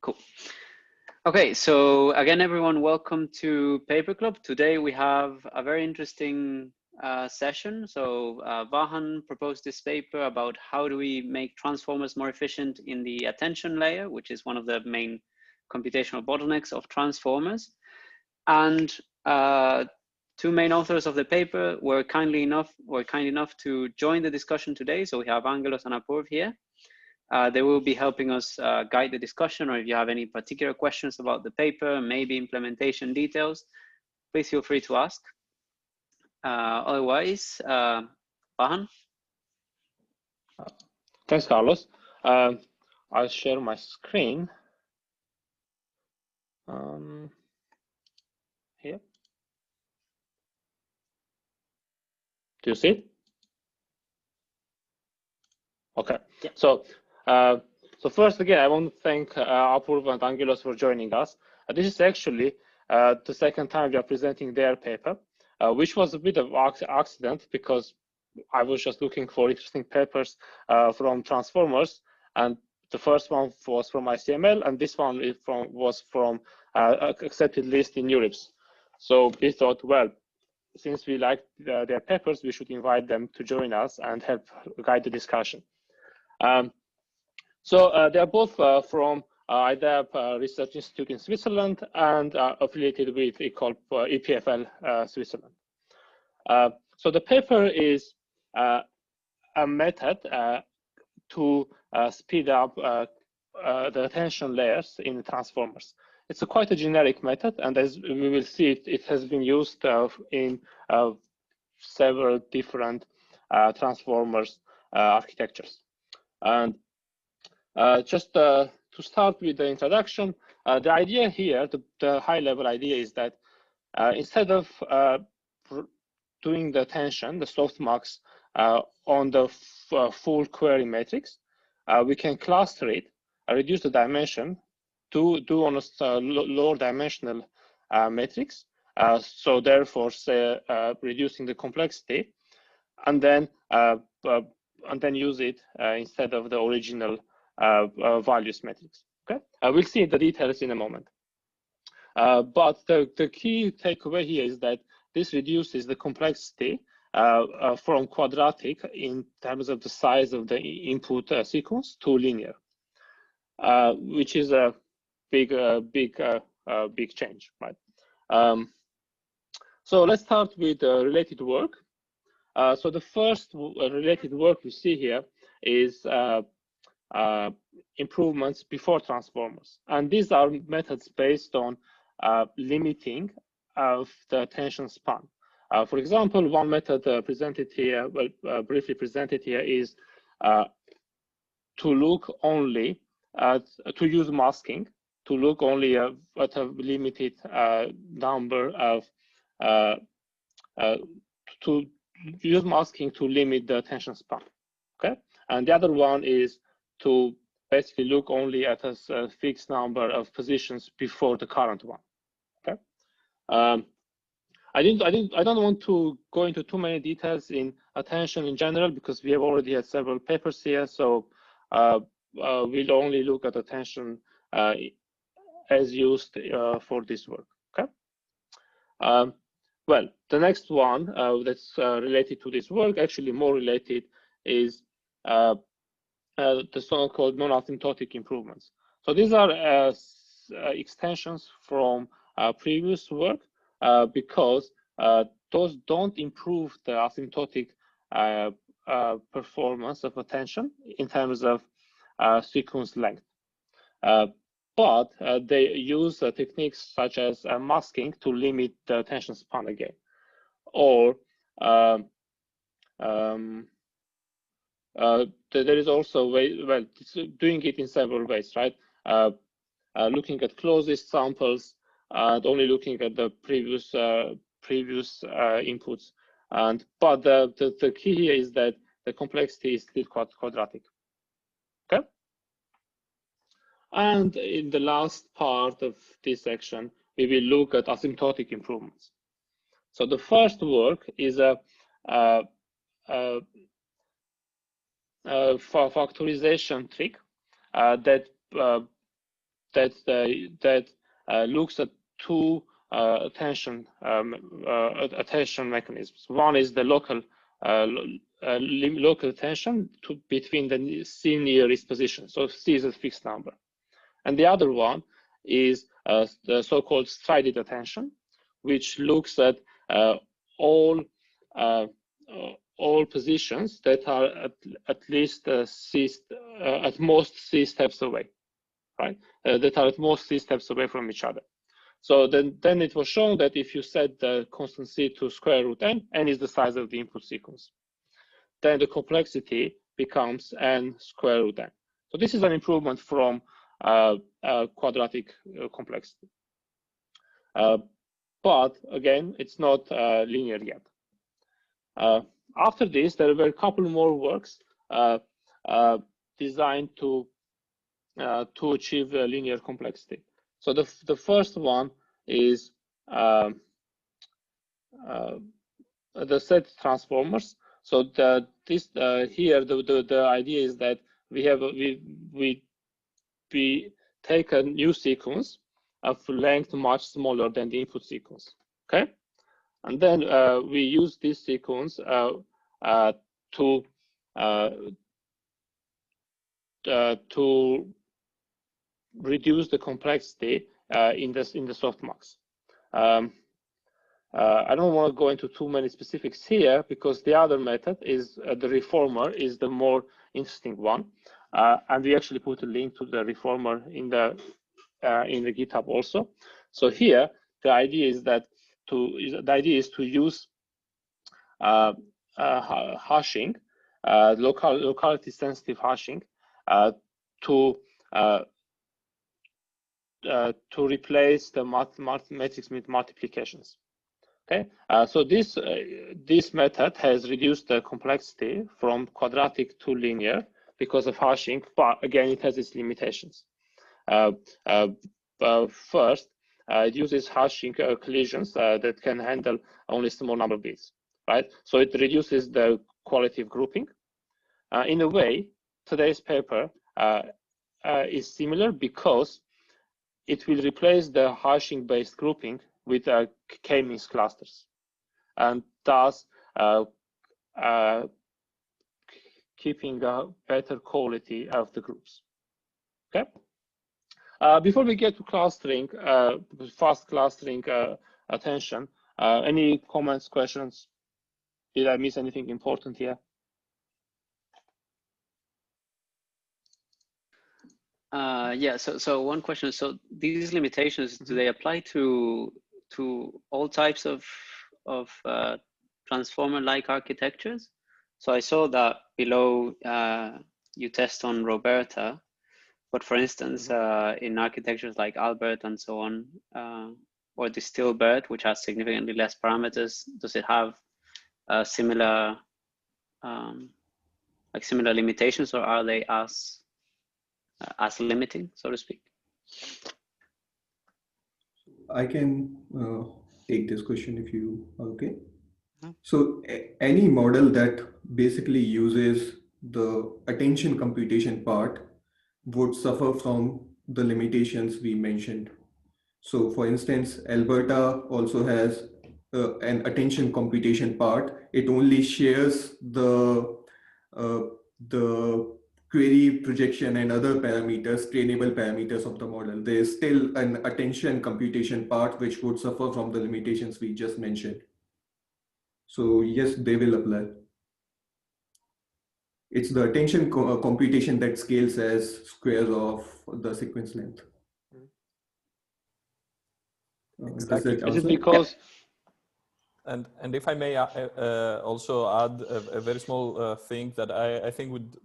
Cool. Okay, so again, everyone, welcome to Paper Club. Today we have a very interesting session. So Vahan proposed this paper about how do we make transformers more efficient in the attention layer, which is one of the main computational bottlenecks of transformers. And two main authors of the paper were kind enough to join the discussion today. So we have Angelos and Apurv here. They will be helping us guide the discussion, or if you have any particular questions about the paper, maybe implementation details, please feel free to ask. Otherwise, Vahan? Thanks, Carlos. I'll share my screen. Here. Do you see it? Okay. Yeah. So first, again, I want to thank Apurv and Angelos for joining us. This is actually the second time we are presenting their paper, which was a bit of accident because I was just looking for interesting papers from transformers, and the first one was from ICML, and this one was from accepted list in Europe's. So we thought, well, since we like their papers, we should invite them to join us and help guide the discussion. So they are both from IDAP Research Institute in Switzerland and affiliated with EPFL Switzerland. So the paper is a method to speed up the attention layers in transformers. It's quite a generic method, and as we will see, it has been used in several different transformers architectures. And just to start with the introduction, the idea here, the high-level idea is that instead of doing the attention, the softmax, on the full query matrix, we can cluster it, reduce the dimension to do on a lower dimensional matrix. So therefore, say, reducing the complexity, and then use it instead of the original values matrix. Okay, we'll see the details in a moment. But the key takeaway here is that this reduces the complexity from quadratic in terms of the size of the input sequence to linear, which is a big change, right? So let's start with related work. So the first related work we see here is improvements before transformers, and these are methods based on limiting of the attention span. For example, one method presented here, briefly presented here, is to look only at, to use masking, to look only at a limited number of, to use masking to limit the attention span. Okay, and the other one is to basically look only at a fixed number of positions before the current one. Okay. I don't want to go into too many details in attention in general because we have already had several papers here. So we'll only look at attention as used for this work. Okay. Well, the next one that's related to this work, actually more related, is the so-called non-asymptotic improvements. So these are extensions from previous work because those don't improve the asymptotic performance of attention in terms of sequence length. But they use techniques such as masking to limit the attention span again, or there is also doing it in several ways, right? Looking at closest samples and only looking at the previous inputs, but the key here is that the complexity is still quadratic. Okay. And in the last part of this section, we will look at asymptotic improvements. So the first work is a factorization trick that looks at two attention mechanisms. One is the local attention between the C nearest position. So C is a fixed number. And the other one is the so-called strided attention, which looks at all positions that are at least at most C steps away, right? That are at most C steps away from each other. So then it was shown that if you set the constant C to square root n is the size of the input sequence, then the complexity becomes n square root n. So this is an improvement from quadratic complexity. But again, it's not linear yet. After this, there were a couple more works designed to achieve linear complexity. So the first one is the set transformers. So here the idea is that we take a new sequence of length much smaller than the input sequence. Okay, and then we use this sequence to reduce the complexity in the softmax. I don't want to go into too many specifics here because the other method is the reformer is the more interesting one, and we actually put a link to the reformer in the GitHub also. So here the idea is to use hashing, locality sensitive hashing, to replace the matrix multiplications. Okay, so this method has reduced the complexity from quadratic to linear because of hashing, but again it has its limitations. First, it uses hashing collisions that can handle only a small number of bits, right? So it reduces the quality of grouping. In a way, today's paper is similar because it will replace the hashing-based grouping with k-means clusters, and thus keeping a better quality of the groups. Okay. Before we get to clustering, fast clustering attention, any comments, questions? Did I miss anything important here? Yeah. So one question. So these limitations, do they apply to all types of transformer-like architectures? So I saw that below you test on Roberta, but for instance, in architectures like Albert and so on, or Distilbert, which has significantly less parameters, does it have similar similar limitations, or are they as limiting, so to speak? I can take this question if you are okay. So any model that basically uses the attention computation part would suffer from the limitations we mentioned. So for instance, Alberta also has an attention computation part. It only shares the query projection and other parameters, trainable parameters of the model. There is still an attention computation part which would suffer from the limitations we just mentioned. So yes, they will apply. It's the attention computation that scales as square of the sequence length. Exactly. Does that Is answer? it because? And if I may also add a very small thing that I think would,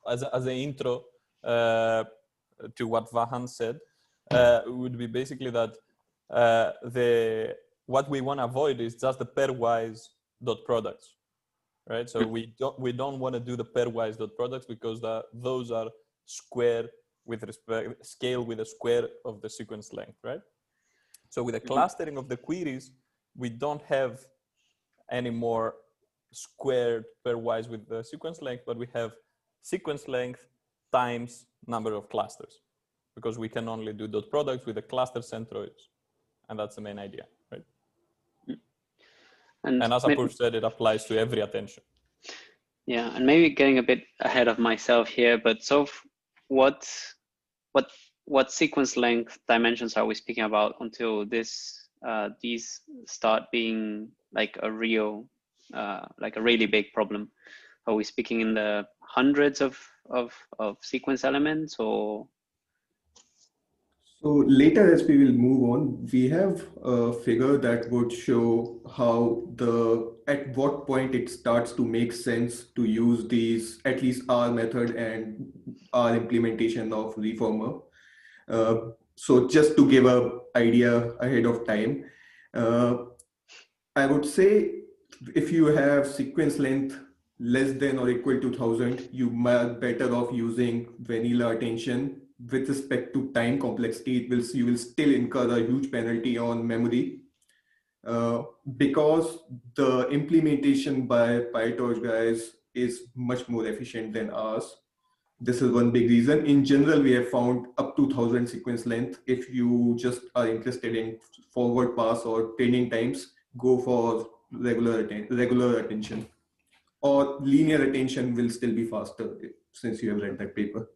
as an intro to what Vahan said, would be basically that what we want to avoid is just the pairwise dot products, right? So we don't want to do the pairwise dot products because those are square with respect scale with the square of the sequence length, right? So with the clustering of the queries, we don't have any more squared pairwise with the sequence length, but we have sequence length times number of clusters. because we can only do dot products with the cluster centroids, and that's the main idea, right? And as Apurv said, it applies to every attention. Yeah, and maybe getting a bit ahead of myself here, but so what sequence length dimensions are we speaking about until these start being like a real, like a really big problem? Are we speaking in the hundreds of sequence elements, or? So later, as we will move on, we have a figure that would show how at what point it starts to make sense to use these, at least our method and our implementation of reformer. So just to give an idea ahead of time, I would say if you have sequence length less than or equal to 1000, you might better off using vanilla attention. With respect to time complexity, you will still incur a huge penalty on memory because the implementation by PyTorch guys is much more efficient than ours. This is one big reason. In general, we have found up to 1000 sequence length. If you just are interested in forward pass or training times, go for regular attention, or linear attention will still be faster since you have read that paper.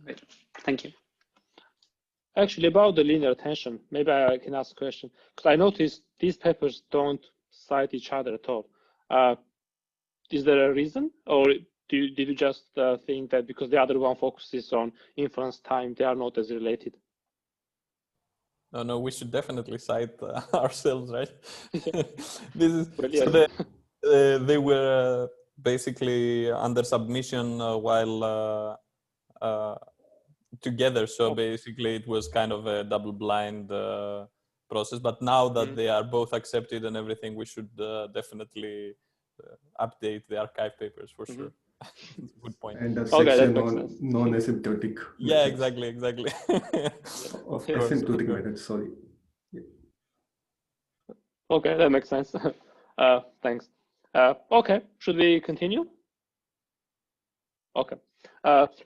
Great. Thank you. Actually, about the linear attention, maybe I can ask a question, because I noticed these papers don't cite each other at all. Is there a reason, or did you just think that because the other one focuses on inference time, they are not as related? No, we should definitely cite ourselves, right? This is Well, yes. so they were basically under submission while together. So basically, it was kind of a double-blind process. But now that they are both accepted and everything, we should definitely update the archive papers for sure. Good point. And a section on non-asymptotic yeah, methods. exactly. Of asymptotic methods, sorry. Yeah. Okay, that makes sense. Thanks. Okay, should we continue? Okay.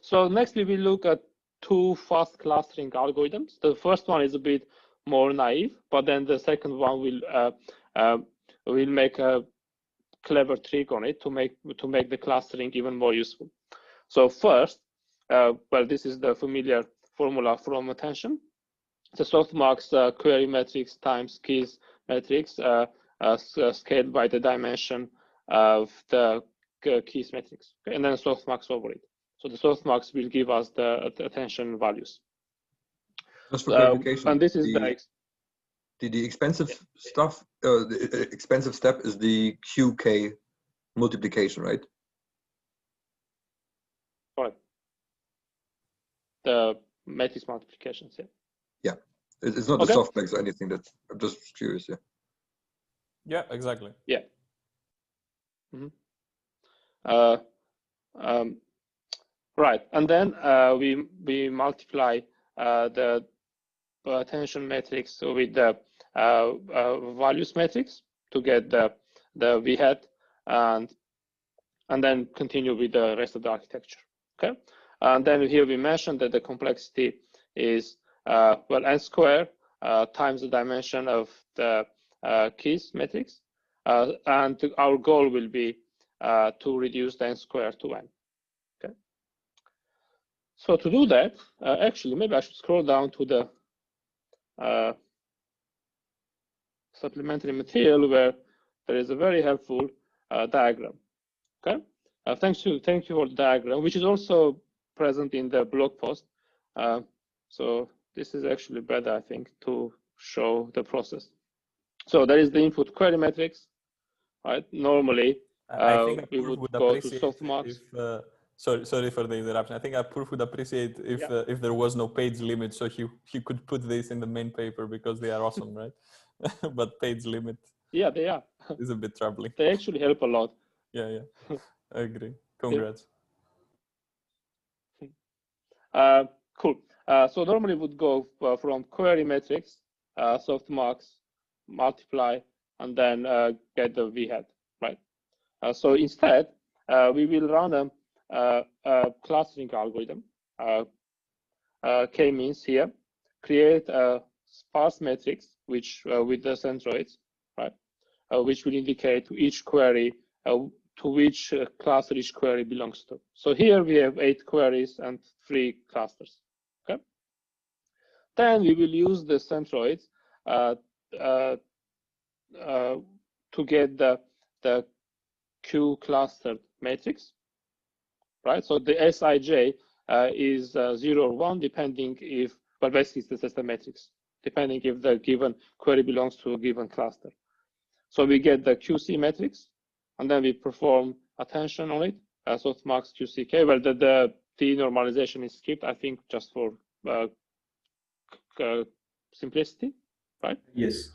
So next we will look at two fast clustering algorithms. The first one is a bit more naive, but then the second one will make a clever trick on it to make the clustering even more useful. So first, well, this is the familiar formula from attention. The softmax query matrix times keys matrix scaled by the dimension of the keys matrix, okay? And then softmax over it. So the softmax will give us the attention values. Just for clarification, and this is the expensive stuff. The expensive step is the QK multiplication, right? Correct. The matrix multiplications, yeah. Yeah, it's not the softmax or anything. That I'm just curious. Yeah. Yeah, exactly. Yeah. Right, and then we multiply the attention matrix with the values matrix to get the V hat, and then continue with the rest of the architecture. Okay, and then here we mentioned that the complexity is well, n squared times the dimension of the keys matrix, and our goal will be to reduce the n squared to n. Okay. So to do that, actually, maybe I should scroll down to the supplementary material where there is a very helpful diagram. Okay. Thank you for the diagram, which is also present in the blog post. So this is actually better, I think, to show the process. So there is the input query matrix, right? Normally, I think we would go to softmax. Sorry for the interruption. I think Apurv would appreciate if there was no page limit, so he could put this in the main paper because they are awesome, right? But page limit. Yeah, they are. Is a bit troubling. They actually help a lot. Yeah, I agree. Congrats. Cool. So normally would go from query matrix, softmax, multiply, and then get the V hat, right? So instead, we will run a clustering algorithm. k-means here, create a sparse matrix which with the centroids, right, which will indicate to each query to which cluster each query belongs to. So here we have 8 queries and 3 clusters. Okay. Then we will use the centroids to get the Q clustered matrix, right? So the Sij is 0 or 1, depending if, well, basically it's the system matrix, depending if the given query belongs to a given cluster. So we get the QC matrix, and then we perform attention on it, softmax QCK. Well, the denormalization is skipped, I think, just for simplicity, right? Yes.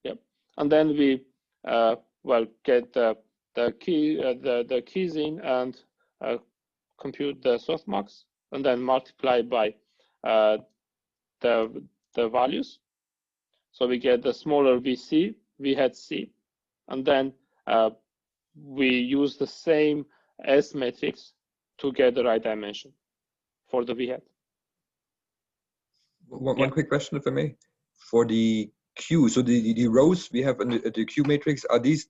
Yep. And then we well, get the keys in and compute the softmax, and then multiply by the values. So we get the smaller VC, V hat C, and then we use the same S matrix to get the right dimension for the V hat. One quick question, if I may. For the Q, so the rows we have in the Q matrix, are these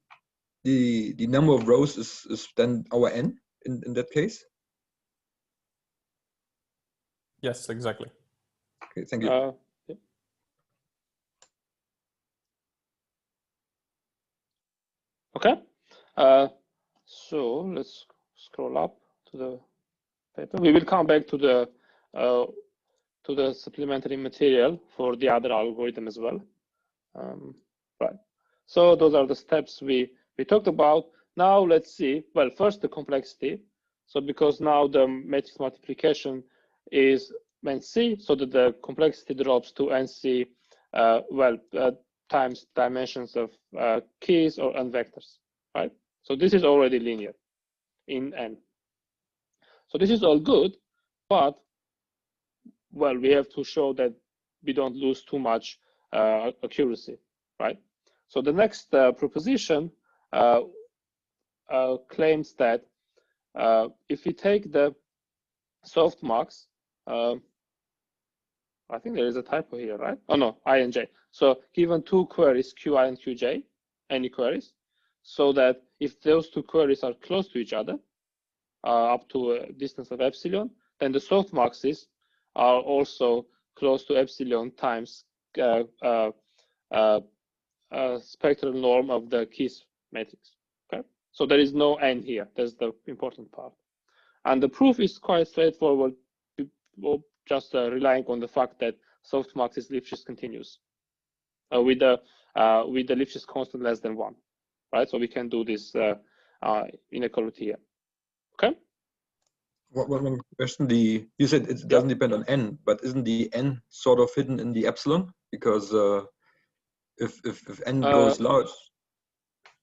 the number of rows is then our n in that case? Yes, exactly. Okay, thank you. Yeah. Okay, so let's scroll up to the paper. We will come back to the supplementary material for the other algorithm as well. Right. So those are the steps we talked about. Now let's see. Well, first the complexity. So because now the matrix multiplication is NC, so that the complexity drops to NC. Times dimensions of keys or n vectors, right? So this is already linear in n. So this is all good, but well, we have to show that we don't lose too much accuracy, right? So the next proposition claims that if we take the softmax, I think there is a typo here, right? Oh no, I and j. So given 2 queries, qi and qj, any queries, so that if those 2 queries are close to each other, up to a distance of epsilon, then the softmaxes are also close to epsilon times spectral norm of the keys matrix. Okay, so there is no n here. That's the important part, and the proof is quite straightforward. Just relying on the fact that softmax is Lipschitz continuous with the Lipschitz constant less than 1, right? So we can do this inequality here. Okay. One question. You said it doesn't depend on n, but isn't the n sort of hidden in the epsilon? Because if n goes large,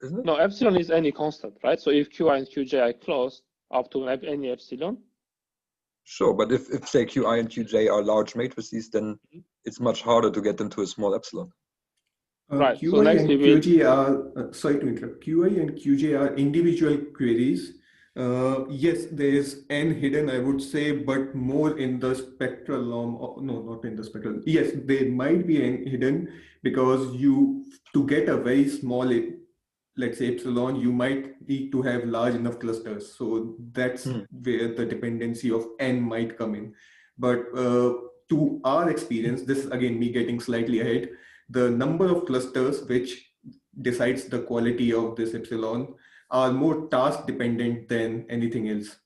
isn't it? No, epsilon is any constant, right? So if qi and qj are close up to any epsilon. Sure, but if say qi and qj are large matrices, then it's much harder to get them to a small epsilon. Right. QI So next and we will. QJ are sorry to interrupt. QI and QJ are individual queries. Yes, there is n hidden, I would say, but more in the spectral norm. No, not in the spectral. Yes, there might be n hidden because to get a very small, let's say epsilon, you might need to have large enough clusters. So that's where the dependency of n might come in. But to our experience, this is again me getting slightly ahead, the number of clusters which decides the quality of this epsilon are more task dependent than anything else.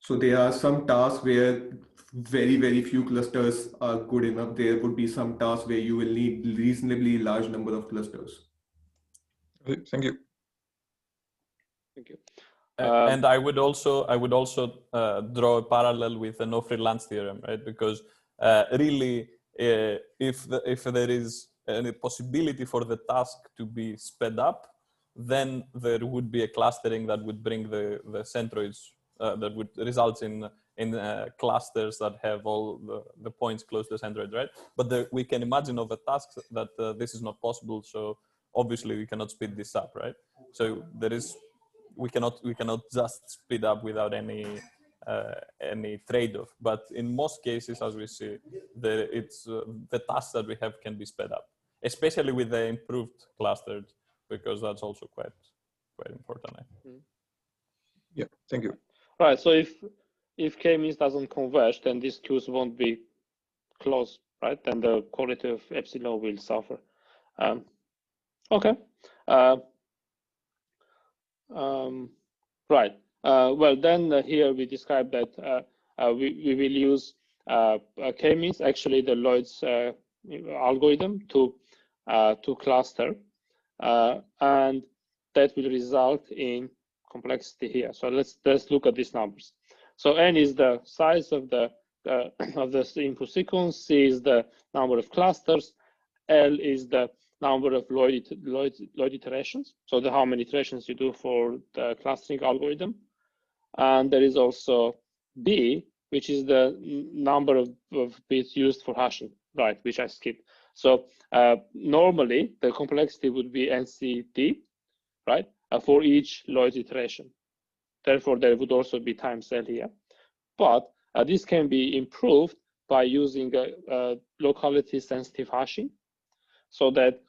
So there are some tasks where very, very few clusters are good enough. There would be some tasks where you will need reasonably large number of clusters. Thank you. Thank you. And I would also draw a parallel with the no-free-lunch theorem, right? Because really, if there is any possibility for the task to be sped up, then there would be a clustering that would bring the centroids that would result in clusters that have all the points close to the centroid, right? But we can imagine of a task that this is not possible. So obviously we cannot speed this up, right? So there is we cannot just speed up without any trade-off. But in most cases, as we see, the tasks that we have can be sped up, especially with the improved clustered, because that's also quite important. Yeah, thank you. Right. So if k-means doesn't converge, then these queues won't be closed, right? Then the quality of epsilon will suffer. Okay. Right. Well, then here we describe that we will use k-means, actually the Lloyd's algorithm to cluster, and that will result in complexity here. So let's look at these numbers. So n is the size of the input sequence, c is the number of clusters, L is the number of Lloyd iterations, so how many iterations you do for the clustering algorithm. And there is also B, which is the number of bits used for hashing, right, which I skipped. So normally the complexity would be NCD, right, for each Lloyd iteration. Therefore, there would also be times L here. But this can be improved by using locality sensitive hashing, so that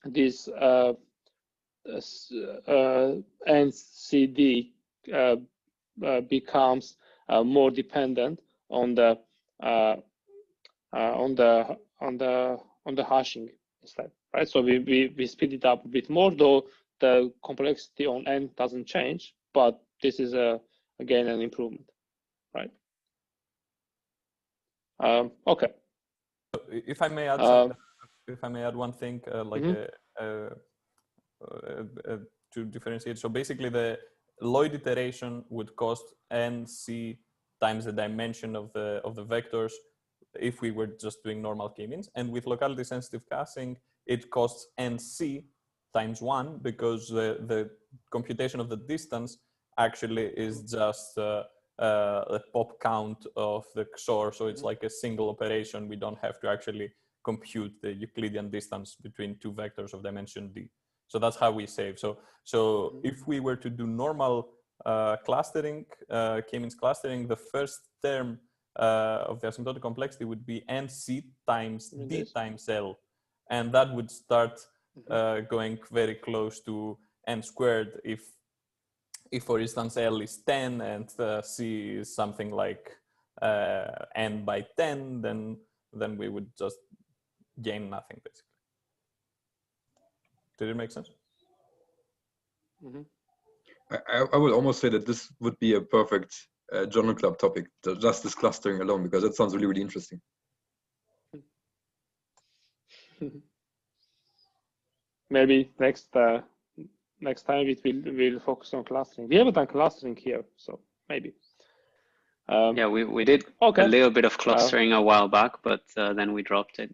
this NCD becomes more dependent on the hashing instead, right? So we speed it up a bit more, though the complexity on n doesn't change, but this is again an improvement, right? Okay. If I may add if I may add one thing, to differentiate. So basically, the Lloyd iteration would cost nc times the dimension of the vectors if we were just doing normal k-means, and with locality sensitive caching, it costs nc times 1, because the computation of the distance actually is just a pop count of the XOR, so it's like a single operation. We don't have to actually compute the Euclidean distance between two vectors of dimension d. So that's how we save. So if we were to do normal clustering, k-means clustering, the first term of the asymptotic complexity would be nc times d times L, and that would start going very close to n squared if for instance L is 10 and C is something like n by 10, then we would just gain nothing, basically. Did it make sense? I would almost say that this would be a perfect journal club topic, just this clustering alone, because that sounds really, really interesting. Maybe next time we'll focus on clustering. We haven't done clustering here, so maybe. Yeah, we did a little bit of clustering a while back, but then we dropped it.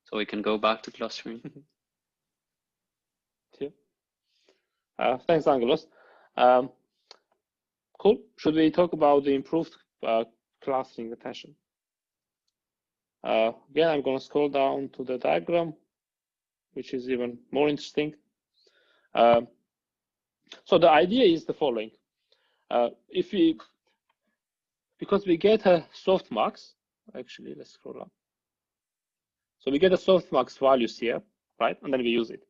So we can go back to clustering. Thanks, Angelos. Cool. Should we talk about the improved clustering attention? Again, I'm going to scroll down to the diagram, which is even more interesting. So the idea is the following. Because we get a softmax, actually, let's scroll up. So we get a softmax values here, right? And then we use it.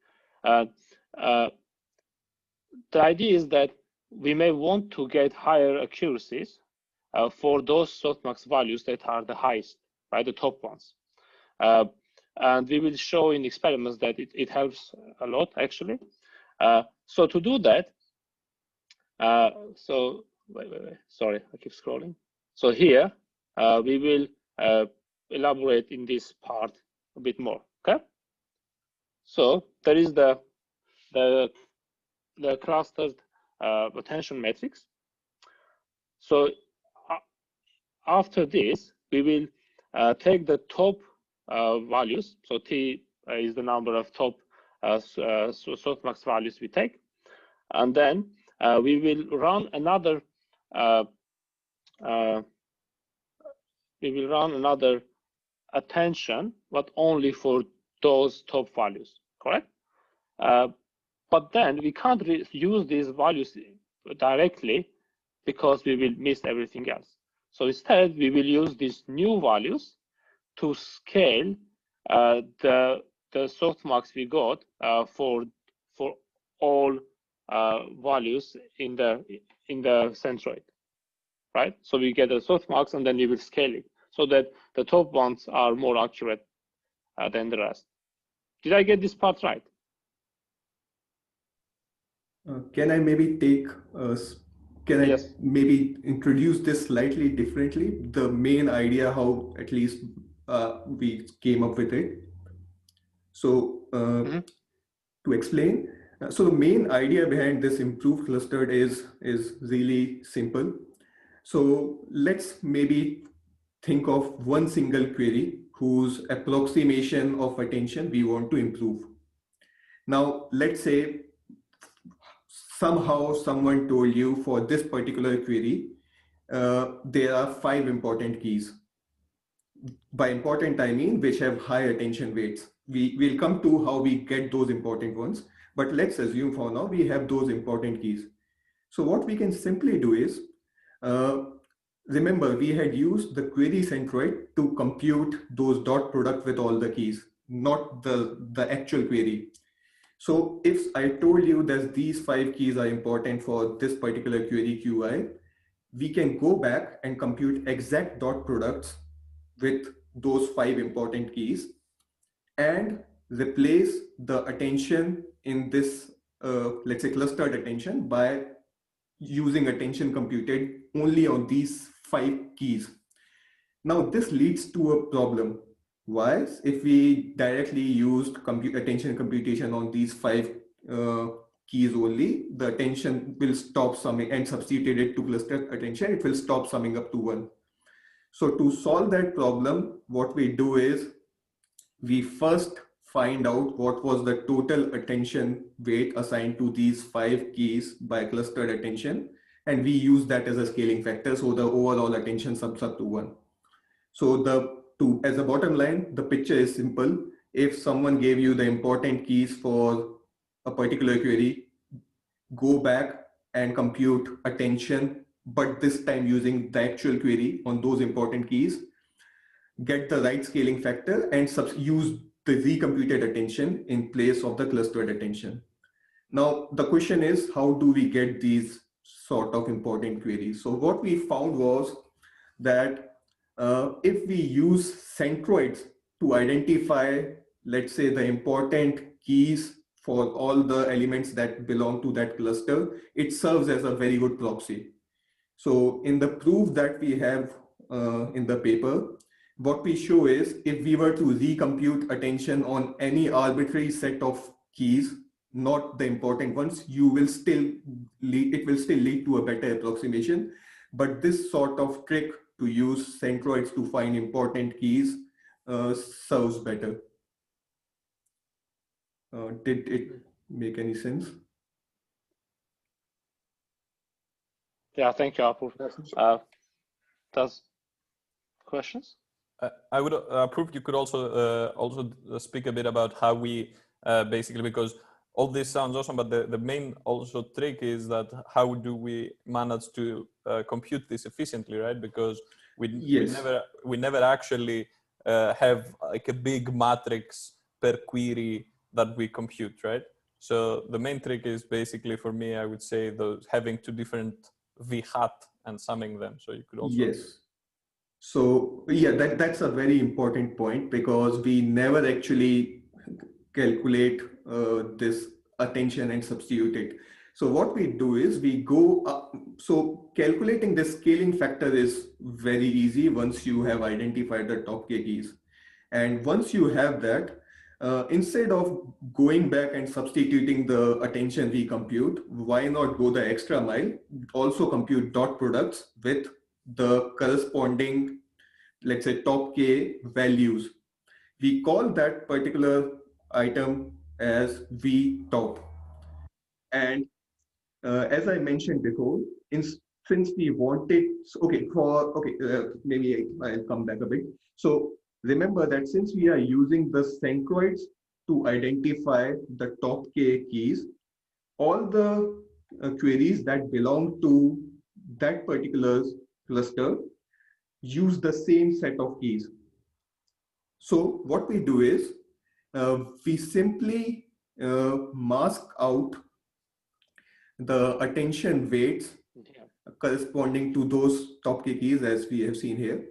The idea is that we may want to get higher accuracies for those softmax values that are the highest, right? The top ones. And we will show in experiments that it helps a lot, actually. So to do that, so wait, sorry, I keep scrolling. So here we will elaborate in this part a bit more. Okay. So there is the clustered attention matrix. So after this, we will take the top values. So T is the number of top softmax values we take, and then we will run another. We will run another attention, but only for those top values. Correct? but then we can't use these values directly because we will miss everything else. So instead, we will use these new values to scale the softmax we got for all values in the centroid, right? So we get a softmax and then we will scale it so that the top ones are more accurate than the rest. Did I get this part right? Can I maybe take can I Yes. maybe introduce this slightly differently? The main idea, how at least we came up with it. So to explain, so the main idea behind this improved clustered is really simple. So let's maybe think of one single query whose approximation of attention we want to improve. Now, let's say somehow someone told you for this particular query, there are 5 important keys. By important, I mean which have high attention weights. We will come to how we get those important ones, but let's assume for now we have those important keys. So what we can simply do is, remember we had used the query centroid to compute those dot product with all the keys, not the actual query. So if I told you that these 5 keys are important for this particular query QI, we can go back and compute exact dot products with those 5 important keys and replace the attention in this, let's say clustered attention, by using attention computed only on these 5 keys. Now this leads to a problem. Why? If we directly used attention computation on these 5 keys only, the attention will stop summing, and substituted it to clustered attention, it will stop summing up to 1. So to solve that problem, what we do is we first find out what was the total attention weight assigned to these 5 keys by clustered attention, and we use that as a scaling factor, so the overall attention sums up to 1. So as a bottom line, the picture is simple. If someone gave you the important keys for a particular query, go back and compute attention, but this time using the actual query on those important keys, get the right scaling factor, and use the recomputed attention in place of the clustered attention. Now, the question is, how do we get these sort of important queries? So what we found was that if we use centroids to identify, let's say, the important keys for all the elements that belong to that cluster, it serves as a very good proxy. So in the proof that we have in the paper, what we show is if we were to recompute attention on any arbitrary set of keys, not the important ones, it will still lead to a better approximation. But this sort of trick to use centroids to find important keys serves better. Did it make any sense? Yeah, thank you, Apur. Does questions? I would approve you could also speak a bit about how we basically, because all this sounds awesome, but the main also trick is that how do we manage to compute this efficiently, right? Because we never actually have like a big matrix per query that we compute, right? So the main trick is basically, for me, I would say, those having 2 different v hat and summing them. So you could also. Yes. So yeah, that's a very important point, because we never actually calculate this attention and substitute it. So what we do is we go up. So calculating the scaling factor is very easy once you have identified the top K keys. And once you have that, instead of going back and substituting the attention we compute, why not go the extra mile, also compute dot products with the corresponding, let's say, top K values. We call that particular item as V top. And as I mentioned before, since we wanted, maybe I'll come back a bit. So remember that since we are using the centroids to identify the top K keys, all the queries that belong to that particular cluster use the same set of keys. So what we do is we simply mask out the attention weights corresponding to those top K keys as we have seen here.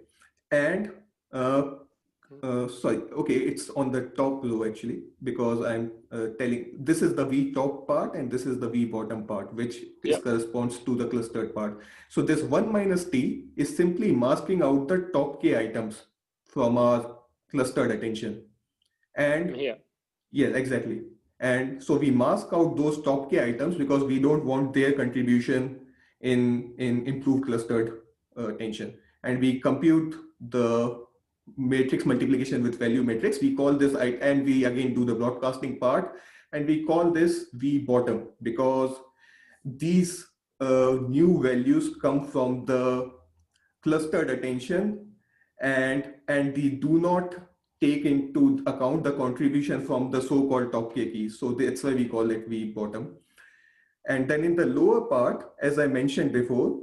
And sorry, okay, it's on the top row actually, because I'm telling this is the V top part and this is the V bottom part, which is corresponds to the clustered part. So this 1 minus T is simply masking out the top K items from our clustered attention. And yes, exactly. And so we mask out those top K items because we don't want their contribution in improved clustered attention. And we compute the matrix multiplication with value matrix. We call this, and we again do the broadcasting part, and we call this V bottom because these new values come from the clustered attention, and they do not take into account the contribution from the so-called top K keys. So that's why we call it V bottom. And then in the lower part, as I mentioned before,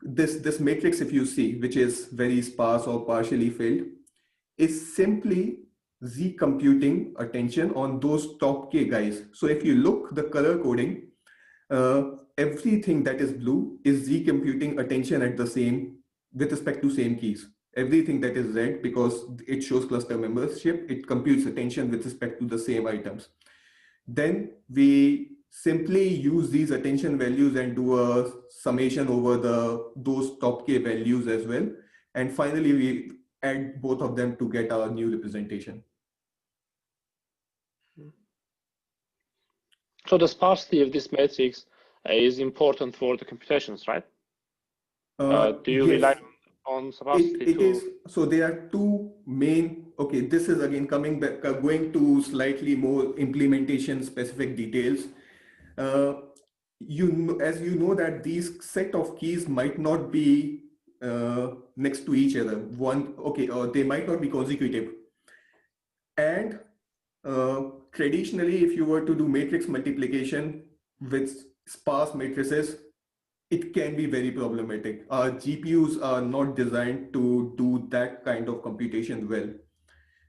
this matrix, if you see, which is very sparse or partially filled, is simply Z computing attention on those top K guys. So if you look the color coding, everything that is blue is Z computing attention at the same, with respect to same keys. Everything that is red, because it shows cluster membership, it computes attention with respect to the same items. Then we simply use these attention values and do a summation over those top K values as well. And finally, we add both of them to get our new representation. So the sparsity of this matrix is important for the computations, right? Do you rely on sparsity it is. So there are two main, okay, this is again coming back, going to slightly more implementation specific details. As you know that these set of keys might not be next to each other. They might not be consecutive. And traditionally, if you were to do matrix multiplication with sparse matrices, it can be very problematic. Our GPUs are not designed to do that kind of computation well.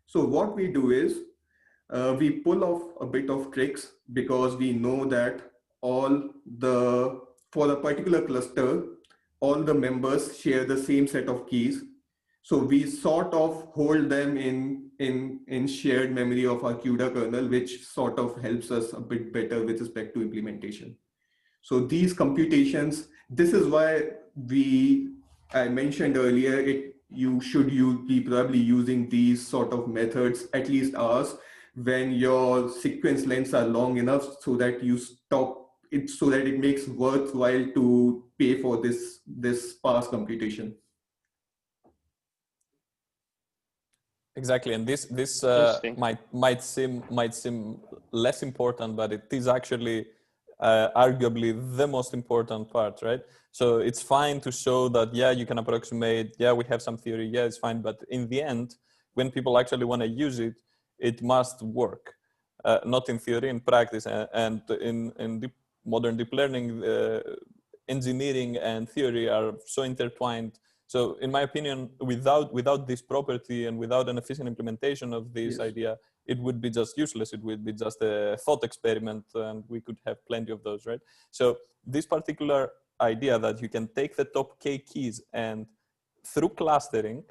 So what we do is we pull off a bit of tricks, because we know that for a particular cluster, all the members share the same set of keys. So we sort of hold them in shared memory of our CUDA kernel, which sort of helps us a bit better with respect to implementation. So these computations, this is why I mentioned earlier, you should be probably using these sort of methods, at least ours, when your sequence lengths are long enough so that you stop it, so that it makes worthwhile to pay for this sparse computation. Exactly, and this might seem less important, but it is actually arguably the most important part, right? So it's fine to show that, yeah, you can approximate, yeah, we have some theory, yeah, it's fine, but in the end, when people actually want to use it, it must work, not in theory, in practice, and in modern deep learning, engineering and theory are so intertwined. So in my opinion, without this property and without an efficient implementation of this idea, it would be just useless. It would be just a thought experiment, and we could have plenty of those, right? So this particular idea that you can take the top K keys and through clustering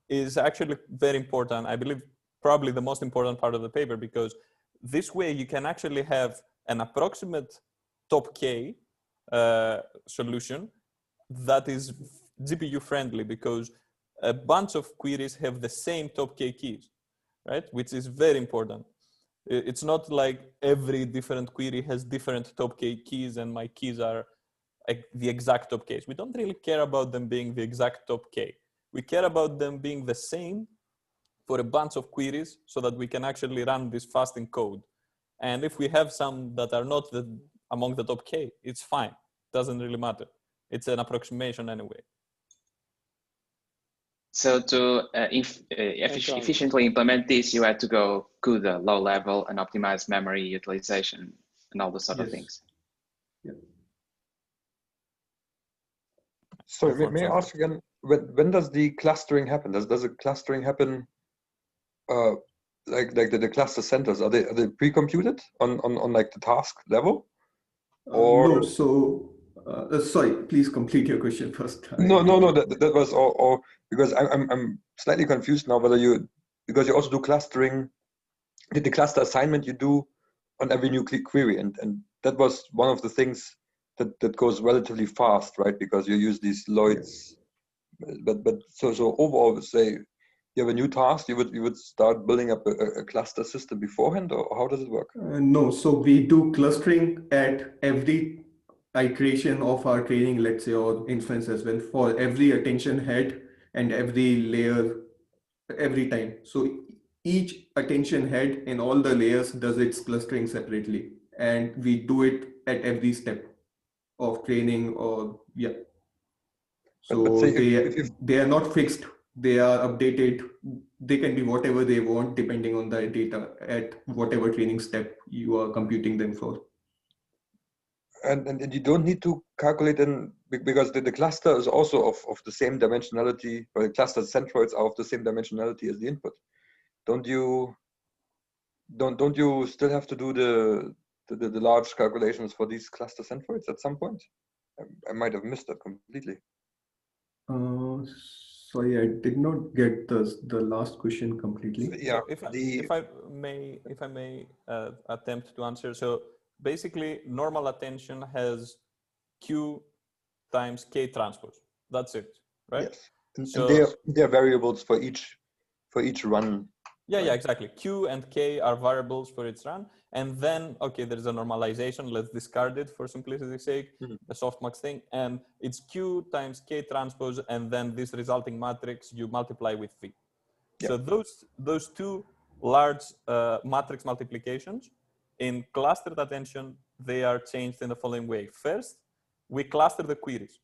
is actually very important. I believe probably the most important part of the paper, because this way you can actually have an approximate top K solution that is GPU friendly, because a bunch of queries have the same top K keys, right? Which is very important. It's not like every different query has different top K keys and my keys are the exact top Ks. We don't really care about them being the exact top K. We care about them being the same for a bunch of queries so that we can actually run this fast in code. And if we have some that are not among the top K, it's fine. Doesn't really matter. It's an approximation anyway. So to efficiently implement this, you had to go to the low level and optimize memory utilization and all those sort of Yes. things. Yeah. Sorry, may I ask again, when does the clustering happen? Does the clustering happen like the cluster centers? Are they pre-computed on like the task level? Or No, so sorry, please complete your question first. no, that was all because I'm slightly confused now whether because you also do clustering, the cluster assignment you do on every new query, and that was one of the things that goes relatively fast, right? Because you use these Lloyd's, but so overall, say you have a new task, you would start building up a cluster system beforehand, or how does it work? No, so we do clustering at every iteration of our training, let's say, or inference as well, for every attention head and every layer every time. So each attention head in all the layers does its clustering separately, and we do it at every step of training, or yeah. But So say if they are not fixed. They are updated. They can be whatever they want depending on the data at whatever training step you are computing them for. and you don't need to calculate in because the cluster is also of the same dimensionality, or the cluster centroids are of the same dimensionality as the input. Don't you still have to do the large calculations for these cluster centroids at some point? I might have missed that completely. Sorry, I did not get the last question completely. So, yeah, So if I may attempt to answer. So basically, normal attention has Q times K transpose. That's it, right? yes, and So they are variables for each run. yeah, exactly. Q and K are variables for its run, and then okay, there's a normalization. Let's discard it for simplicity's sake, a softmax thing, and it's Q times K transpose, and then this resulting matrix you multiply with V. Yeah. So those two large matrix multiplications in clustered attention, they are changed in the following way. First, we cluster the queries.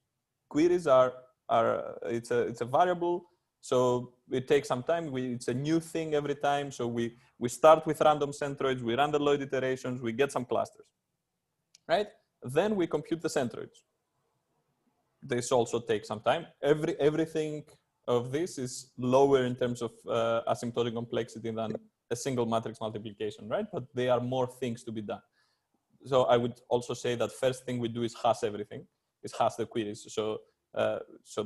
Queries are it's a variable, so it takes some time. It's a new thing every time. So we start with random centroids, we run the Lloyd iterations, we get some clusters, right? Then we compute the centroids. This also takes some time. Everything of this is lower in terms of asymptotic complexity than a single matrix multiplication, right? But there are more things to be done. So I would also say that first thing we do is hash everything, is hash the queries. So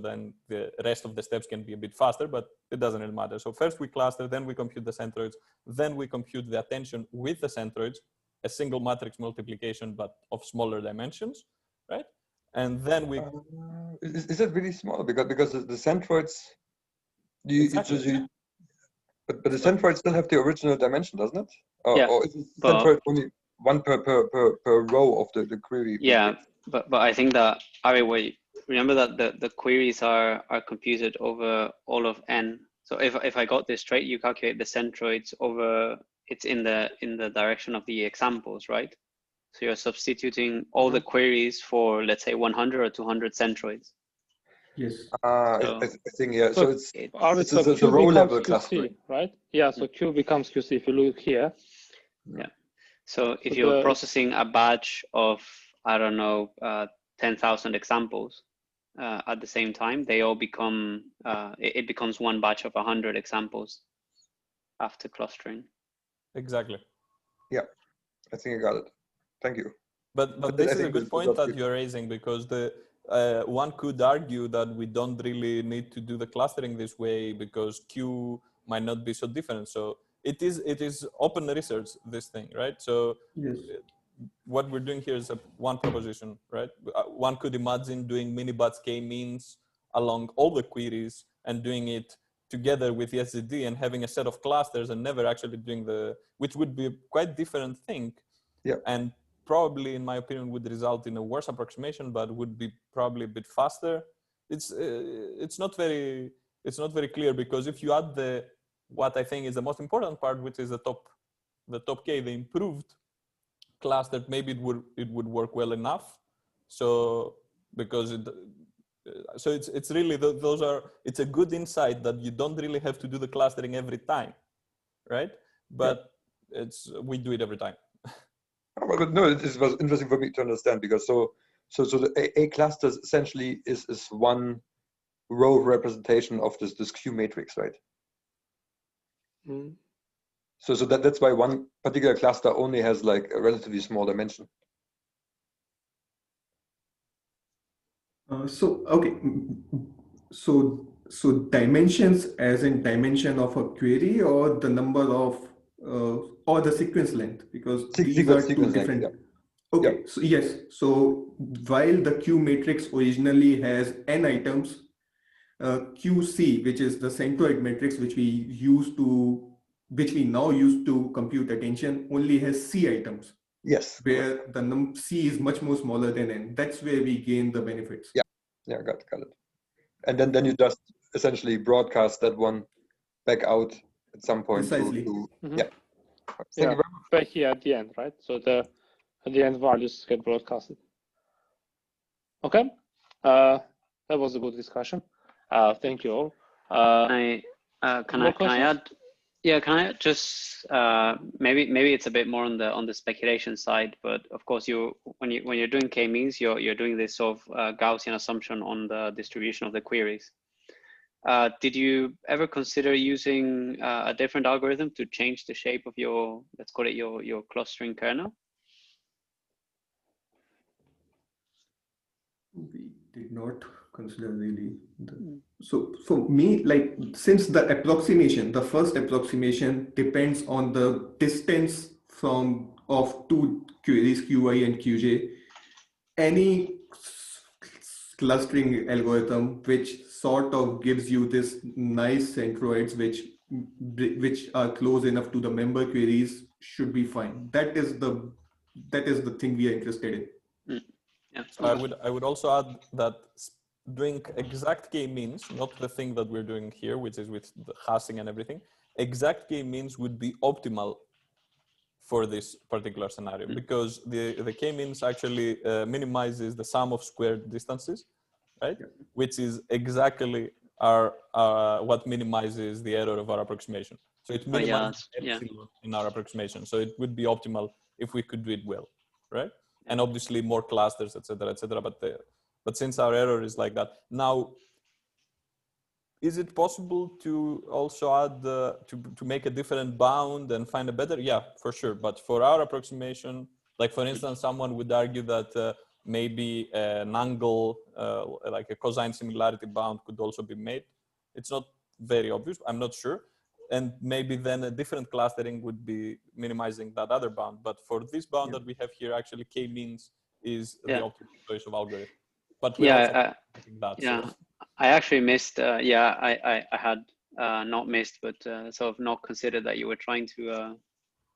then the rest of the steps can be a bit faster, but it doesn't really matter. So first we cluster, then we compute the centroids, then we compute the attention with the centroids, a single matrix multiplication, but of smaller dimensions, right? And then we is it really small? Because the centroids, but the centroids still have the original dimension, doesn't it? Yeah, or is the centroid only one per row of the query? Yeah, but I think that Ari, remember that the queries are computed over all of n. So if I got this straight, you calculate the centroids over, it's in the direction of the examples, right? So you're substituting all the queries for, let's say, 100 or 200 centroids. Yes. I think, yeah. So it's Q a row level becomes clustering, QC, right? Yeah, so Q becomes QC if you look here. Yeah. So if you're processing a batch of, I don't know, 10,000 examples at the same time, they all become, it becomes one batch of 100 examples after clustering. Exactly. Yeah, I think I got it. Thank you. But this is a good point that you're raising, because one could argue that we don't really need to do the clustering this way because Q might not be so different. So it is open research, this thing, right? So yes, what we're doing here is one proposition, right? One could imagine doing mini-batch k-means along all the queries and doing it together with SGD and having a set of clusters and never actually doing which would be a quite different thing. Yeah. And probably, in my opinion, would result in a worse approximation, but would be probably a bit faster. It's not very clear, because if you add what I think is the most important part, which is the top K, the improved cluster, maybe it would work well enough. So because So it's really those are, it's a good insight that you don't really have to do the clustering every time, right? But we do it every time. But no, it was interesting for me to understand, because so the A clusters essentially is one row representation of this Q matrix, right? Mm. So that's why one particular cluster only has like a relatively small dimension. Okay, so dimensions as in dimension of a query, or the number of or the sequence length, because these are two Sequence length, different. yeah. Okay, so yes, so while the Q matrix originally has n items, QC, which is the centroid matrix which we now use to compute attention, only has C items. Yes. Where the C is much more smaller than n. That's where we gain the benefits. Yeah, got it. And then you just essentially broadcast that one back out at some point. Precisely. Yeah. Thank you very much. Back here at the end, right? So at the end values get broadcasted. Okay, that was a good discussion. Thank you all. Can I add? Yeah, can I just maybe it's a bit more on the speculation side, but of course when you're doing k-means, you're doing this sort of Gaussian assumption on the distribution of the queries. Did you ever consider using a different algorithm to change the shape of your, let's call it your clustering kernel? We did not consider really. So for me, like, since the first approximation depends on the distance of two queries, QI and QJ, any clustering algorithm which sort of gives you this nice centroids which are close enough to the member queries should be fine. That is the thing we are interested in. Yeah. So I would also add that doing exact k-means, not the thing that we're doing here, which is with the hashing and everything, exact k-means would be optimal for this particular scenario, because the k-means actually minimizes the sum of squared distances, right? Which is exactly what minimizes the error of our approximation. So it minimizes epsilon in our approximation. So it would be optimal if we could do it well, right? And obviously more clusters, etc., etc. But since our error is like that, now, is it possible to also add to make a different bound and find a better? Yeah, for sure. But for our approximation, like for instance, someone would argue that maybe an angle, like a cosine similarity bound, could also be made. It's not very obvious. I'm not sure. And maybe then a different clustering would be minimizing that other bound. But for this bound that we have here, actually k-means is the optimal choice of algorithm. But we're also thinking that. So. I actually missed. I had not missed, but sort of not considered that you were trying to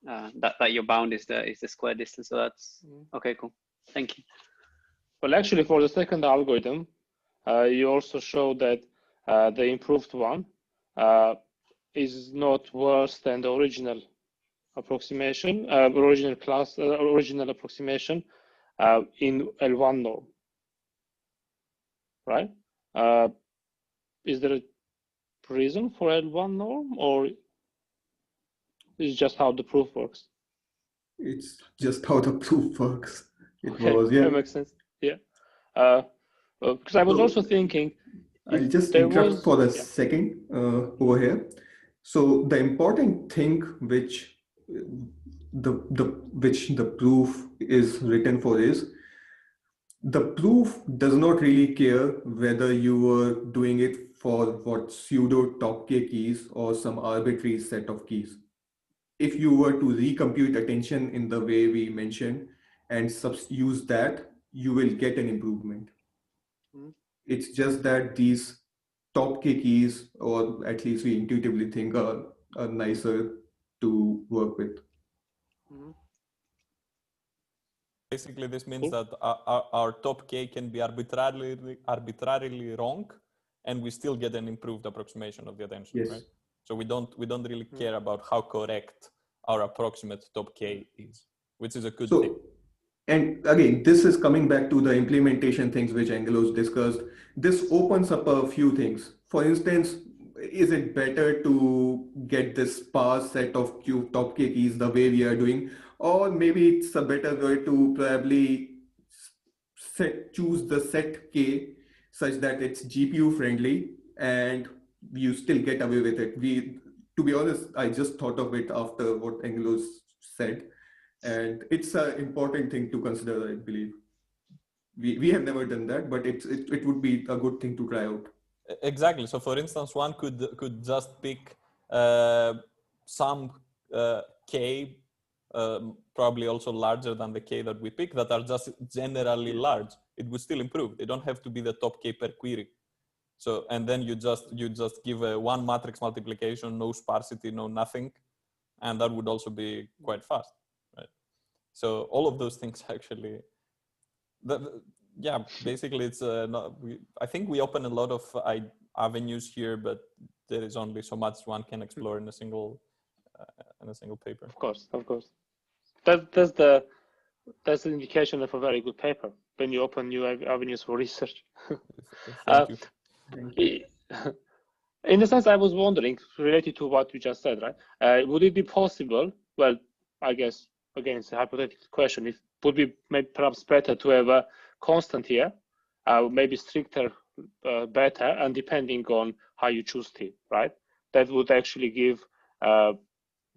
that your bound is the square distance. So that's okay. Cool. Thank you. Well, actually, for the second algorithm, you also showed that the improved one is not worse than the original approximation, original approximation in L1 norm, right? Is there a reason for L1 norm, or is just how the proof works? It's just how the proof works. That makes sense. Yeah. Because I was also thinking, I'll just interrupt for a second over here. So the important thing which the proof is written for is, the proof does not really care whether you were doing it for what pseudo top k keys or some arbitrary set of keys. If you were to recompute attention in the way we mentioned and use that, you will get an improvement. It's just that these top k keys, or at least we intuitively think, are nicer to work with. Basically, this means that our top k can be arbitrarily wrong, and we still get an improved approximation of the attention, right? So we don't really care about how correct our approximate top k is, which is a good thing. And again, this is coming back to the implementation things which Angelos discussed. This opens up a few things. For instance, is it better to get this sparse set of top K keys the way we are doing, or maybe it's a better way to probably choose the set K such that it's GPU friendly and you still get away with it. To be honest, I just thought of it after what Angelos said, and it's an important thing to consider, I believe. We have never done that, but it would be a good thing to try out. Exactly. So, for instance, one could just pick some K, probably also larger than the K that we pick, that are just generally large. It would still improve. They don't have to be the top K per query. So, and then you just give a one matrix multiplication, no sparsity, no nothing, and that would also be quite fast, right? So all of those things actually, yeah, basically it's I think we open a lot of avenues here, but there is only so much one can explore in a single paper. Of course. That's the indication of a very good paper when you open new avenues for research. Thank you. In a sense, I was wondering, related to what you just said, right? Would it be possible? Well, I guess again it's a hypothetical question. It would be maybe perhaps better to have a constant here, maybe stricter, better, and depending on how you choose T, right? That would actually give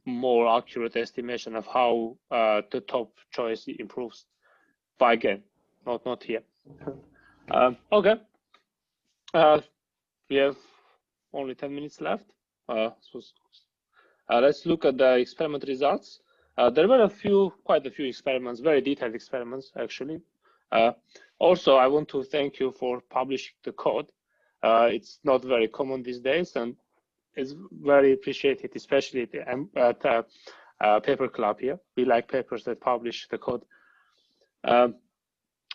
more accurate estimation of how the top choice improves. But again, not here. Okay. We have only 10 minutes left. Let's look at the experiment results. There were quite a few experiments, very detailed experiments, actually. Also, I want to thank you for publishing the code. It's not very common these days, and it's very appreciated, especially at Paper Club here. We like papers that publish the code.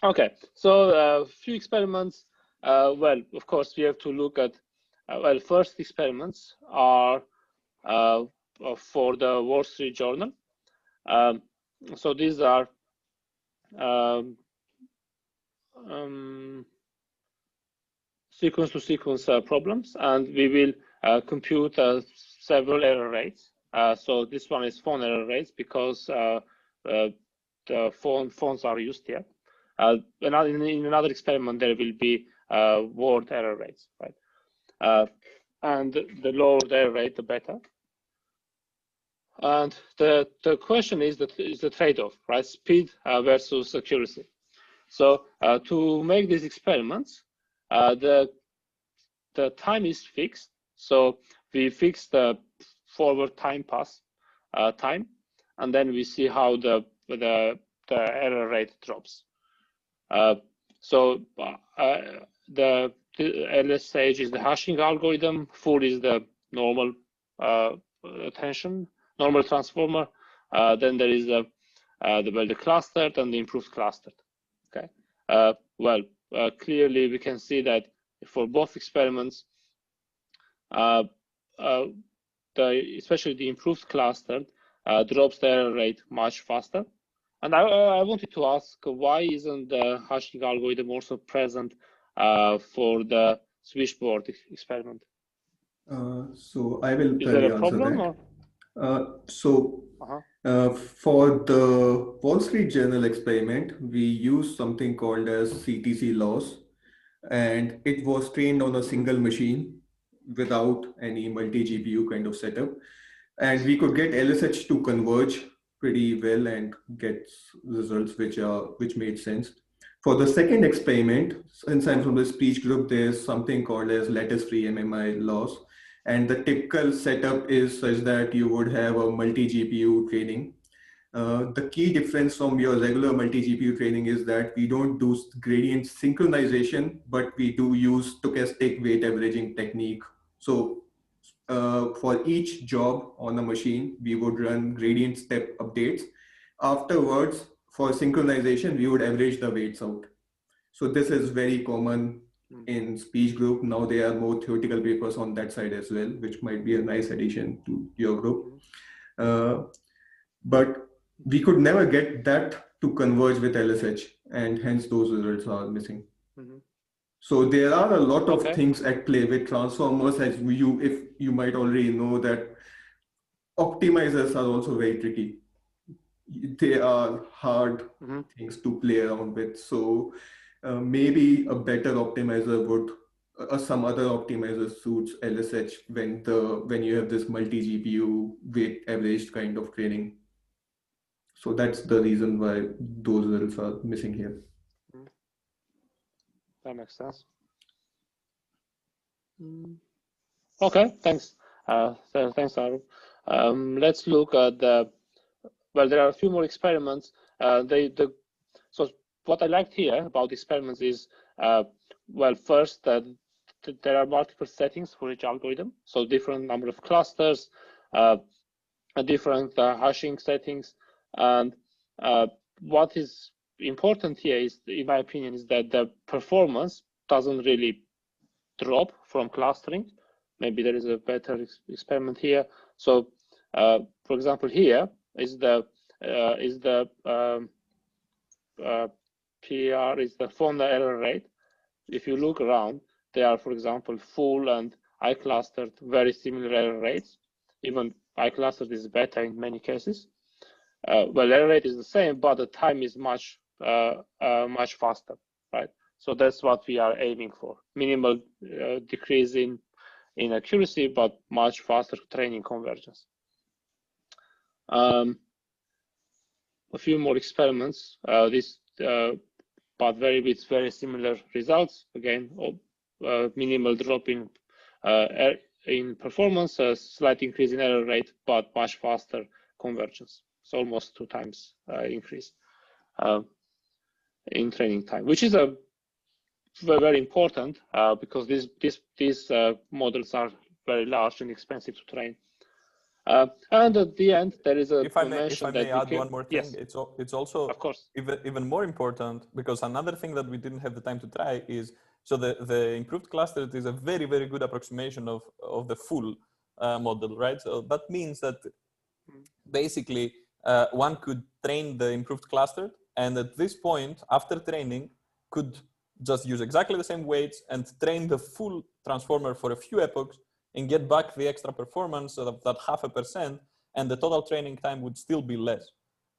Okay, so a few experiments. Well, of course, we have to look at, well, first experiments are for the Wall Street Journal. So these are sequence-to-sequence problems, and we will compute several error rates. So this one is phone error rates because the phones are used here. In another experiment, there will be word error rates, right? And the lower the error rate, the better. And the question is the trade-off, right? Speed versus accuracy. So to make these experiments, the time is fixed. So we fix the forward time pass time, and then we see how the error rate drops. So the LS stage is the hashing algorithm. Full is the normal normal transformer. Then there is the clustered and the improved clustered. Okay. Well, clearly we can see that for both experiments, especially the improved clustered drops the error rate much faster. And I wanted to ask, why isn't the hashing algorithm also present for the switchboard experiment? So I will Is there a answer problem? that. Or? For the Wall Street Journal experiment, we used something called as CTC loss, and it was trained on a single machine without any multi-GPU kind of setup. And we could get LSH to converge pretty well and get results which made sense. For the second experiment, since I'm from the speech group, there's something called as lattice-free MMI loss. And the typical setup is such that you would have a multi-GPU training. The key difference from your regular multi-GPU training is that we don't do gradient synchronization, but we do use stochastic weight averaging technique. So for each job on a machine, we would run gradient step updates. Afterwards, for synchronization, we would average the weights out. So this is very common in speech group. Now there are more theoretical papers on that side as well, which might be a nice addition to your group. But we could never get that to converge with LSH, and hence those results are missing. So there are a lot of things at play with transformers, as if you might already know that optimizers are also very tricky. They are hard things to play around with. So maybe a better optimizer would, some other optimizer suits LSH when you have this multi-GPU weight averaged kind of training. So that's the reason why those results are missing here. That makes sense. Okay, thanks. So thanks, Aru. Let's look at the, well, there are a few more experiments. So what I liked here about experiments is, well, first, there are multiple settings for each algorithm. So different number of clusters, different hashing settings. And what is important here is, in my opinion, is that the performance doesn't really drop from clustering. Maybe there is a better experiment here. So, for example, here is the PR is the Fonda error rate. If you look around, they are, for example, full and iClustered, very similar error rates. Even iClustered is better in many cases. Well, error rate is the same, but the time is much faster, right? So that's what we are aiming for: minimal decrease in accuracy, but much faster training convergence. A few more experiments. But with very similar results. Again, minimal drop in performance, a slight increase in error rate, but much faster convergence. It's almost 2 times increase in training time, which is very important because these models are very large and expensive to train. And at the end, there is a if I may add one more thing, yes. it's also, of course, even more important, because another thing that we didn't have the time to try is, so the improved cluster is a very, very good approximation of the full model, right? So that means that basically one could train the improved cluster, and at this point, after training, could just use exactly the same weights and train the full transformer for a few epochs and get back the extra performance of that 0.5%, and the total training time would still be less.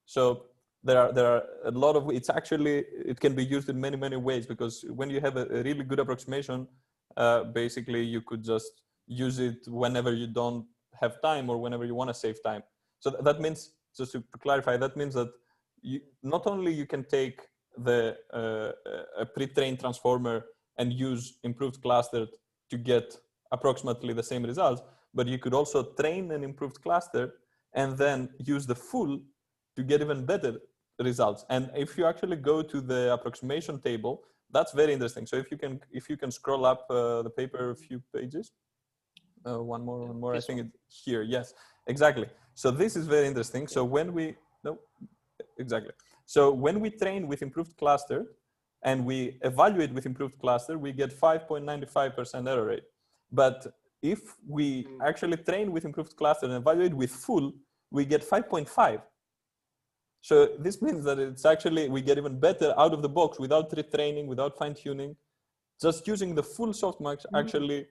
So there are a lot of, it can be used in many, many ways, because when you have a really good approximation, basically you could just use it whenever you don't have time or whenever you want to save time. So that means, just to clarify, that means that not only you can take a pre-trained transformer and use improved cluster to get approximately the same results, but you could also train an improved cluster and then use the full to get even better results. And if you actually go to the approximation table, that's very interesting. So if you can scroll up the paper a few pages, one more, I think it's here. Yes, exactly. So this is very interesting. So when we So when we train with improved cluster and we evaluate with improved cluster, we get 5.95% error rate. But if we actually train with improved cluster and evaluate with full, we get 5.5. So this means that it's actually, we get even better out of the box without retraining, without fine tuning. Just using the full softmax actually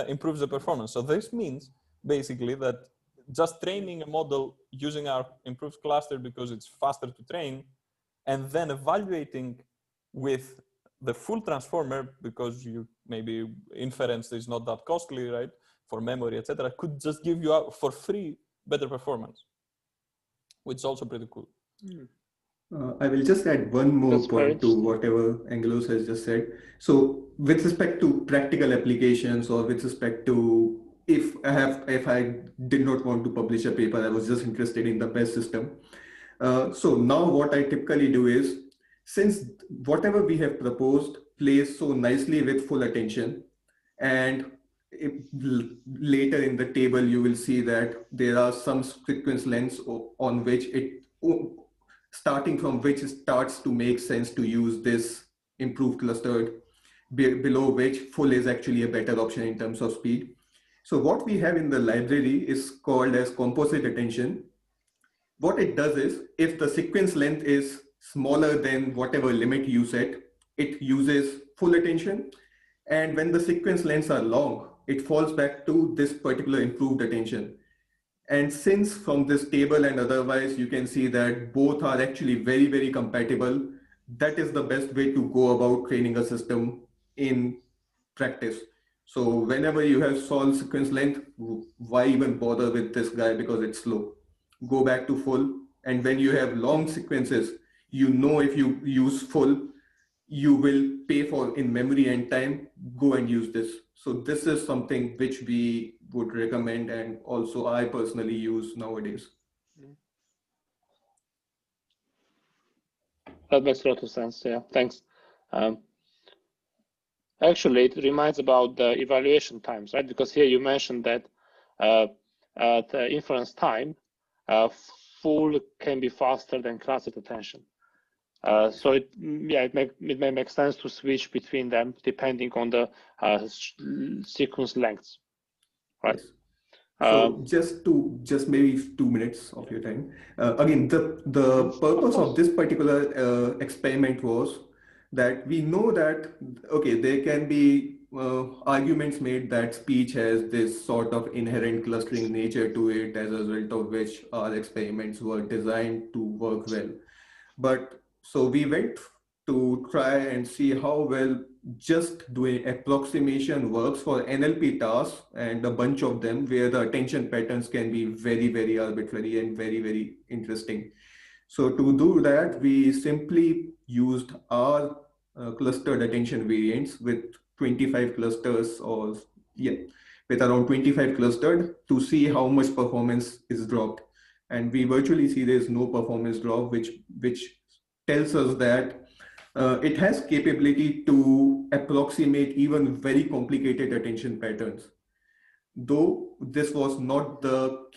improves the performance. So this means basically that just training a model using our improved cluster because it's faster to train, and then evaluating with the full transformer because maybe inference is not that costly, right? For memory, etc., could just give you out for free better performance, which is also pretty cool. I will just add one more point to whatever Angelos has just said. So with respect to practical applications, or with respect to if I did not want to publish a paper, I was just interested in the PES system. So now what I typically do is, since whatever we have proposed plays so nicely with full attention, and later in the table you will see that there are some sequence lengths on which starting from which it starts to make sense to use this improved clustered, below which full is actually a better option in terms of speed. So what we have in the library is called as composite attention. what it does is, if the sequence length is smaller than whatever limit you set, it uses full attention. And when the sequence lengths are long, it falls back to this particular improved attention. And since from this table and otherwise, you can see that both are actually very, very compatible, that is the best way to go about training a system in practice. So whenever you have small sequence length, why even bother with this guy because it's slow? Go back to full. And when you have long sequences, you know if you use full, you will pay for in memory and time, go and use this. So this is something which we would recommend, and also I personally use nowadays. That makes a lot of sense. Yeah, thanks. Actually, it reminds about the evaluation times, right? Because here you mentioned that at inference time, full can be faster than clustered attention. So it may make sense to switch between them depending on the sequence lengths, right? Yes. So just maybe 2 minutes of your time. Again, the purpose of this particular experiment was that we know that, okay, there can be arguments made that speech has this sort of inherent clustering nature to it, as a result of which our experiments were designed to work well. But so we went to try and see how well just doing approximation works for NLP tasks, and a bunch of them where the attention patterns can be very, very arbitrary and very, very interesting. So to do that, we simply used our clustered attention variants with 25 clusters, or with around 25 clustered, to see how much performance is dropped. And we virtually see there's no performance drop, which tells us that it has capability to approximate even very complicated attention patterns. Though this was not the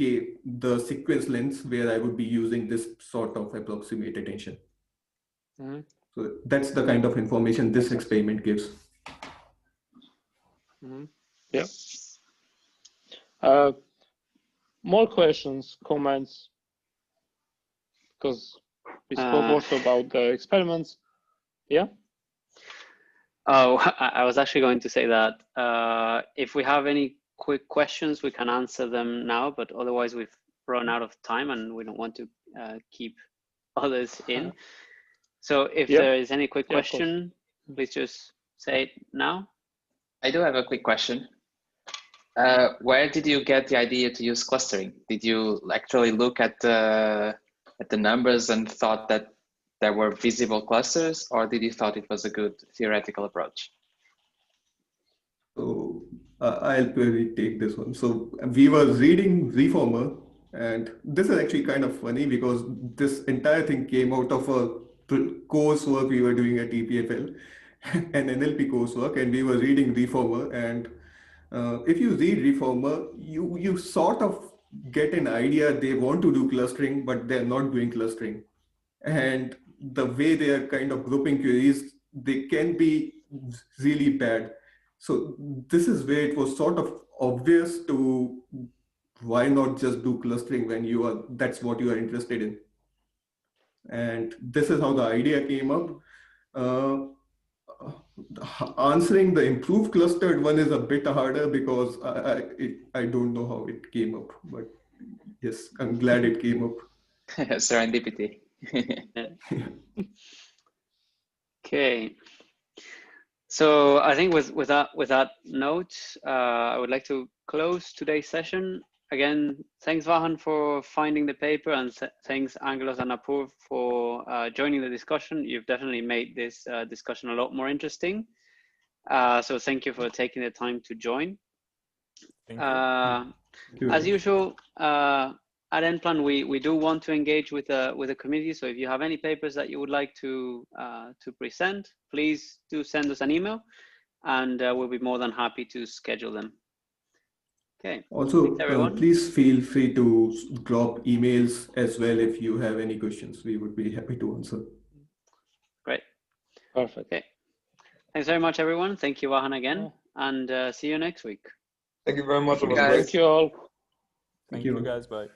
sequence lengths where I would be using this sort of approximate attention. Mm-hmm. So that's the kind of information this experiment gives. Mm-hmm. Yeah. More questions, comments? Because we spoke also about the experiments. Yeah. Oh, I was actually going to say that if we have any quick questions, we can answer them now, but otherwise we've run out of time and we don't want to keep others in. So if there is any quick question, please just say it now. I do have a quick question. Where did you get the idea to use clustering? Did you actually look at the numbers and thought that there were visible clusters, or did you thought it was a good theoretical approach? So I'll probably take this one. So we were reading Reformer, and this is actually kind of funny because this entire thing came out of a coursework we were doing at EPFL, an NLP coursework, and we were reading Reformer. And if you read Reformer, you sort of get an idea they want to do clustering, but they're not doing clustering. And the way they are kind of grouping queries, they can be really bad. So this is where it was sort of obvious to why not just do clustering when that's what you are interested in. And this is how the idea came up. Answering the improved clustered one is a bit harder because I don't know how it came up, but yes, I'm glad it came up. Serendipity. Okay. So I think with that note, I would like to close today's session. Again, thanks Vahan for finding the paper, and thanks Angelos and Apoorv for joining the discussion. You've definitely made this discussion a lot more interesting. So thank you for taking the time to join. Thank you. As usual, at NPlan, we do want to engage with the community. So if you have any papers that you would like to present, please do send us an email, and we'll be more than happy to schedule them. Okay. Also, please feel free to drop emails as well if you have any questions. We would be happy to answer. Great. Perfect. Okay. Thanks very much, everyone. Thank you, Vahan, again, and see you next week. Thank you very much. Thank you, guys. Thank you all. Thank you guys. Bye.